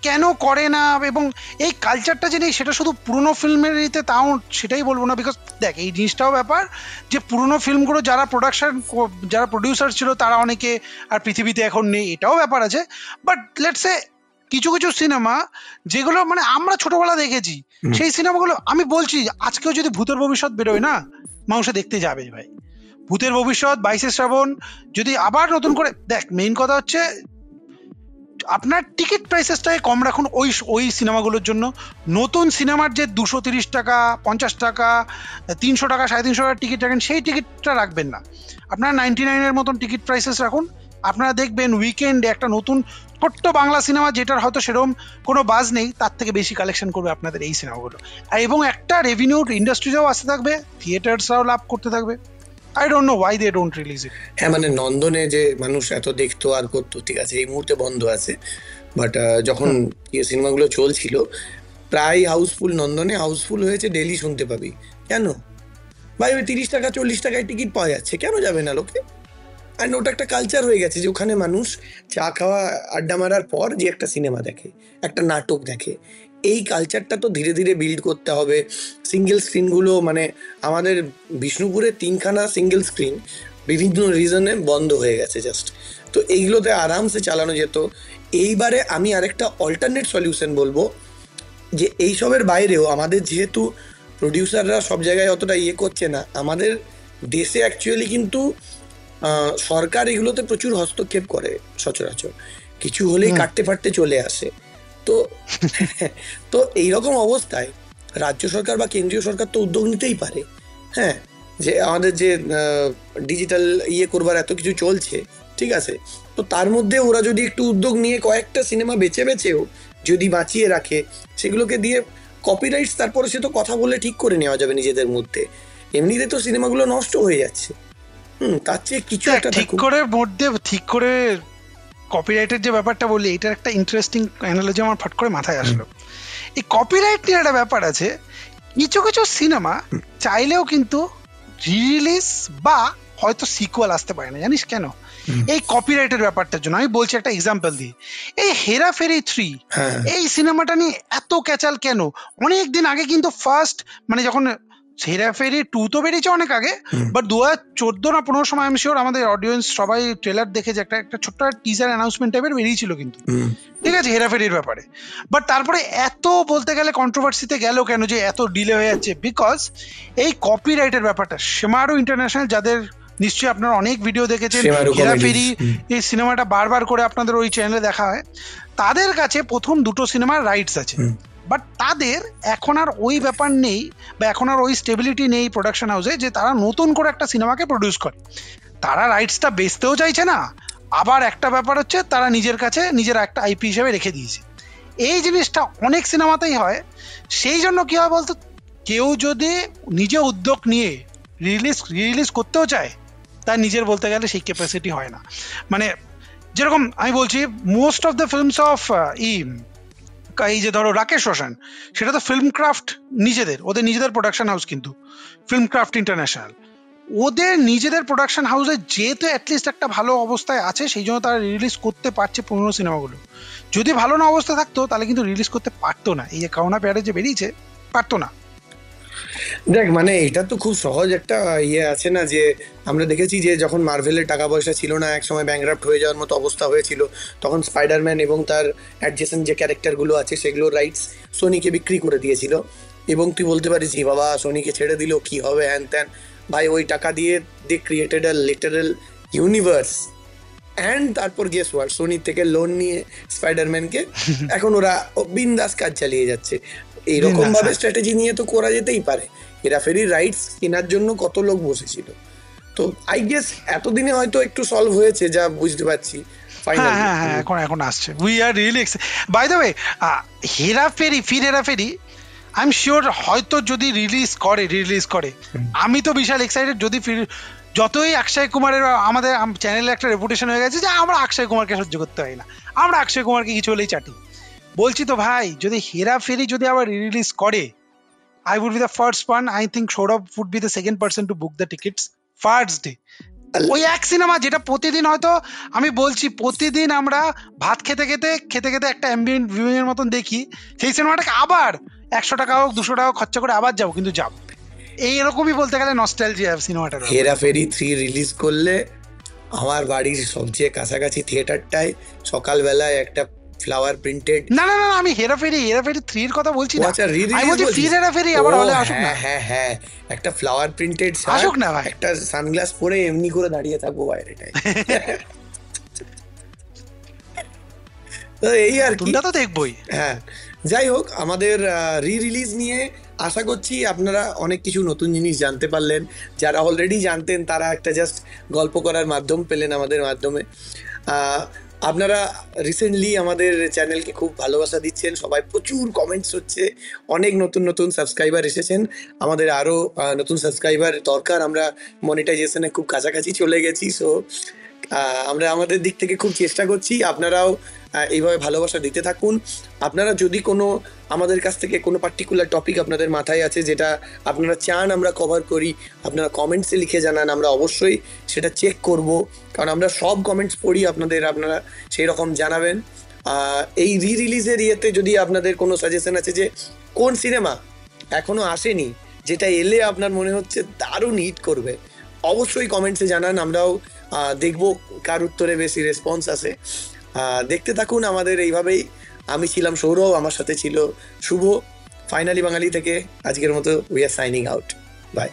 C: কেন করে না? এবং এই কালচারটা যে নেই সেটা শুধু পুরোনো ফিল্মের ইতে, তাও সেটাই বলবো না, বিকজ দেখ এই জিনিসটাও ব্যাপার যে পুরোনো ফিল্মগুলো যারা প্রডিউসার ছিল তারা অনেকে আর পৃথিবীতে এখন নেই, এটাও ব্যাপার আছে। বাট লেটস সে কিছু কিছু সিনেমা যেগুলো মানে আমরা ছোটবেলা দেখেছি, সেই সিনেমাগুলো আমি বলছি আজকেও যদি ভূতের ভবিষ্যৎ বেরোয় না, মানুষ দেখতে যাবে ভাই। ভূতের ভবিষ্যৎ, 22শে শ্রাবণ যদি আবার নতুন করে দেখ, মেইন কথা হচ্ছে আপনার টিকিট প্রাইসেসটাকে কম রাখুন ওই সিনেমাগুলোর জন্য। নতুন সিনেমার যে 230 টাকা, 50 টাকা, 300 টাকা, 350 টাকার টিকিট রাখেন, সেই টিকিটটা রাখবেন না। আপনারা 99-এর মতন টিকিট প্রাইসেস রাখুন। আপনারা দেখবেন উইকেন্ডে একটা নতুন ছোট্ট বাংলা সিনেমা, যেটার হয়তো সেরকম কোনো বাজ নেই, তার থেকে বেশি কালেকশন করবে আপনাদের এই সিনেমাগুলো, আর এবং একটা রেভিনিউ ইন্ডাস্ট্রিতেও আসতে থাকবে, থিয়েটার্সরাও লাভ করতে থাকবে। I don't know why they don't release it.
B: হ্যাঁ, মানে নন্দনে যে মানুষ এত দেখতো আর করতো, ঠিক আছে এই মুহূর্তে বন্ধ আছে, বাট যখন সিনেমাগুলো চলছিল প্রায় হাউসফুল, নন্দনে হাউসফুল হয়েছে, ডেলি শুনতে পাবি। কেন ভাই? ওই 30 টাকা 40 টাকায় টিকিট পাওয়া যাচ্ছে, কেন যাবে না লোকে? অ্যান্ড ওটা একটা কালচার হয়ে গেছে যে ওখানে মানুষ চা খাওয়া, আড্ডা মারার পর যে একটা সিনেমা দেখে, একটা নাটক দেখে। এই কালচারটা তো ধীরে ধীরে বিল্ড করতে হবে। সিঙ্গেল স্ক্রিনগুলো, মানে আমাদের বিষ্ণুপুরে 3খানা সিঙ্গেল স্ক্রিন বিভিন্ন রিজনে বন্ধ হয়ে গেছে জাস্ট, তো এইগুলোতে আরামসে চালানো যেত। এইবারে আমি আরেকটা অল্টারনেট সলিউশন বলবো, যে এইসবের বাইরেও আমাদের যেহেতু প্রডিউসাররা সব জায়গায় অতটা করছে না, আমাদের দেশে অ্যাকচুয়ালি কিন্তু সরকার এগুলোতে প্রচুর হস্তক্ষেপ করে, সচরাচর কিছু হলেই কাটতে ফাটতে চলে আসে। তো তো এইরকম অবস্থায় রাজ্য সরকার বা কেন্দ্রীয় সরকার তো উদ্যোগ নিতেই পারে। হ্যাঁ, যে আমাদের যে ডিজিটাল করবার এত কিছু চলছে, ঠিক আছে, তো তার মধ্যে ওরা যদি একটু উদ্যোগ নিয়ে কয়েকটা সিনেমা বেছেও যদি বাঁচিয়ে রাখে, সেগুলোকে দিয়ে কপিরাইটস, তারপরে সে তো কথা বলে ঠিক করে নেওয়া যাবে নিজেদের মধ্যে। এমনিতে তো সিনেমাগুলো নষ্ট হয়ে যাচ্ছে, তার চেয়ে কিছু একটা
C: ঠিক করে কপিরাইটের যে ব্যাপারটা বললি, এটার একটা ইন্টারেস্টিং অ্যানালজি আমার ফট করে মাথায় আসলো। এই কপিরাইট নিয়ে একটা ব্যাপার আছে, কিছু কিছু সিনেমা চাইলেও কিন্তু রিলিজ বা হয়তো সিকুয়াল আসতে পারে না, জানিস কেন? এই কপিরাইটের ব্যাপারটার জন্য। আমি বলছি একটা এক্সাম্পল দিই, এই হেরাফেরি 3, এই সিনেমাটা নিয়ে এত ক্যাচাল কেন? অনেকদিন আগে কিন্তু ফার্স্ট, মানে যখন হেরাফেরি 2 তো বেরিয়েছে অনেক আগে, বাট 2014 না 15 সময় আমি শিওর আমাদের অডিয়েন্স সবাই ট্রেলার দেখে যে একটা ছোট্ট টিজার অ্যানাউন্সমেন্ট টাইপের বেরিয়েছিল কিন্তু, ঠিক আছে, হেরাফেরির ব্যাপারে। বাট তারপরে এত বলতে গেলে কন্ট্রোভার্সিতে গেল কেন যে এত ডিলে হয়ে যাচ্ছে? বিকজ এই কপিরাইটের ব্যাপারটা, শেমারু ইন্টারন্যাশনাল, যাদের নিশ্চয়ই আপনারা অনেক ভিডিও দেখেছেন, হেরাফেরি এই সিনেমাটা বারবার করে আপনাদের ওই চ্যানেলে দেখা হয়, তাদের কাছে প্রথম 2টো সিনেমার রাইটস আছে। বাট তাদের এখন আর ওই ব্যাপার নেই, বা এখন আর ওই স্টেবিলিটি নেই প্রোডাকশন হাউসে যে তারা নতুন করে একটা সিনেমাকে প্রডিউস করে। তারা রাইটসটা বেচতেও চাইছে না, আবার একটা ব্যাপার হচ্ছে তারা নিজের কাছে নিজের একটা আইপি হিসেবে রেখে দিয়েছে। এই জিনিসটা অনেক সিনেমাতেই হয়। সেই জন্য কি হয় বলতো, কেউ যদি নিজে উদ্যোগ নিয়ে রিলিজ করতেও চায়, তার নিজের বলতে গেলে সেই ক্যাপাসিটি হয় না। মানে যেরকম আমি বলছি, most of the films of এই যে ধরো রাকেশ রোশন, সেটা তো ফিল্ম ক্রাফট ওদের নিজেদের প্রোডাকশন হাউস, কিন্তু ফিল্ম ক্রাফট ইন্টারন্যাশনাল ওদের নিজেদের প্রোডাকশন হাউসে যেহেতু অ্যাটলিস্ট একটা ভালো অবস্থায় আছে, সেই জন্য তারা রিলিজ করতে পারছে পুরোনো সিনেমাগুলো। যদি ভালো না অবস্থা থাকতো তাহলে কিন্তু রিলিজ করতে পারতো না। এই যে কাউনা প্যাডে যে বেরিয়েছে, পারতো না।
B: দেখ, মানে এটা তো খুব সহজ একটা ইয়ে আছে না, যে আমরা দেখেছি যে যখন মার্ভেলের টাকা পয়সা ছিল না, একসময় ব্যাংক্রাফ্ট হয়ে যাওয়ার মতো অবস্থা হয়েছিল, তখন স্পাইডারম্যান এবং তার অ্যাডজেসেন্ট যে ক্যারেক্টারগুলো আছে সেগুলোর রাইটস সোনিকে বিক্রি করে দিয়েছিল। এবং তুই বলতে পারিস যে বাবা সোনিকে ছেড়ে দিল, কি হবে হ্যান ত্যান। ভাই, ওই টাকা দিয়ে they created a literal universe. And তারপর গেস হোয়াট, সোনির থেকে লোন নিয়ে স্পাইডারম্যানকে এখন ওরা বিন্দাস কাজ চালিয়ে যাচ্ছে। এইরকম ভাবে স্ট্র্যাটেজি নিয়ে তো করা যেতেই পারে। হেরাফেরির রাইটস কেনার জন্য কত লোক বসেছিল, তো আই গেস এতদিনে হয়তো একটু সলভ হয়েছে, যা বুঝতে পারছি।
C: এখন আসছে। We are really by the way, Hera Pheri I am sure হয়তো যদি রিলিজ করে, আমি তো বিশাল এক্সাইটেড। যদি যতই অক্ষয় কুমারের, আমাদের চ্যানেলে একটা রেপুটেশন হয়ে গেছে যে আমরা অক্ষয় কুমারকে সহ্য করতে পারি না, আমরা অক্ষয় কুমারকে কিছু হলেই চাটি। বলছি তো ভাই, যদি হেরাফেরি যদি আবার রিলিজ করে, I would be the first one. I think Saurabh would be the second person to book the tickets first day. ওই এক সিনেমা যেটা প্রতিদিন, হয়তো আমি বলছি প্রতিদিন আমরা ভাত খেতে খেতে একটা অ্যাম্বিয়েন্ট ভিউইং এর মতন দেখি, সেই সিনেমাটাকে আবার 100 টাকা হোক 200 টাকা খরচা করে আবার যাবো, কিন্তু যাবো। এইরকমই বলতে গেলে নস্টালজিয়া সিনেমাটার।
B: হেরাফেরি 3 রিলিজ করলে আমার বাড়ির সবচেয়ে কাছাকাছি থিয়েটারটায় সকালবেলায় একটা ফ্লাওয়ার প্রিন্টেড,
C: না আমি হেরাফেরি 3 এর কথা বলছি না,
B: আচ্ছা
C: আমি বলছি ফির হেরাফেরি আবার হলে আসুক না।
B: হ্যাঁ, একটা ফ্লাওয়ার প্রিন্টেড
C: আসুক না ভাই,
B: একটা সানগ্লাস পরে এমনি করে দাঁড়িয়ে থাকবো বাইরেটায়। তো এই আর কি,
C: তো দেখবই।
B: হ্যাঁ, যাই হোক, আমাদের রিলিজ নিয়ে আশা করছি আপনারা অনেক কিছু নতুন জিনিস জানতে পারলেন। যারা অলরেডি জানতেন তারা একটা জাস্ট গল্প করার মাধ্যম পেলেন আমাদের মাধ্যমে। আপনারা রিসেন্টলি আমাদের চ্যানেলকে খুব ভালোবাসা দিচ্ছেন, সবাই প্রচুর কমেন্টস হচ্ছে, অনেক নতুন সাবস্ক্রাইবার এসেছেন। আমাদের আরও নতুন সাবস্ক্রাইবার দরকার, আমরা মনিটাইজেশনে খুব কাছাকাছি চলে গেছি। সো আমরা আমাদের দিক থেকে খুব চেষ্টা করছি, আপনারাও এইভাবে ভালোবাসা দিতে থাকুন। আপনারা যদি কোনো আমাদের কাছ থেকে কোনো পার্টিকুলার টপিক আপনাদের মাথায় আছে যেটা আপনারা চান আমরা কভার করি, আপনারা কমেন্টসে লিখে জানান, আমরা অবশ্যই সেটা চেক করব, কারণ আমরা সব কমেন্টস পড়ি আপনারা সেই রকম জানাবেন। এই রিলিজের ইয়েতে যদি আপনাদের কোনো সাজেশন আছে যে কোন সিনেমা এখনও আসেনি, যেটা এলে আপনার মনে হচ্ছে দারুণ হিট করবে, অবশ্যই কমেন্টসে জানান। আমরাও দেখব কার উত্তরে বেশি রেসপন্স আসে। দেখতে থাকুন আমাদের এইভাবেই। আমি ছিলাম সৌরভ, আমার সাথে ছিল শুভ। ফাইনালি বাঙালি থেকে আজকের মতো we are signing out. By.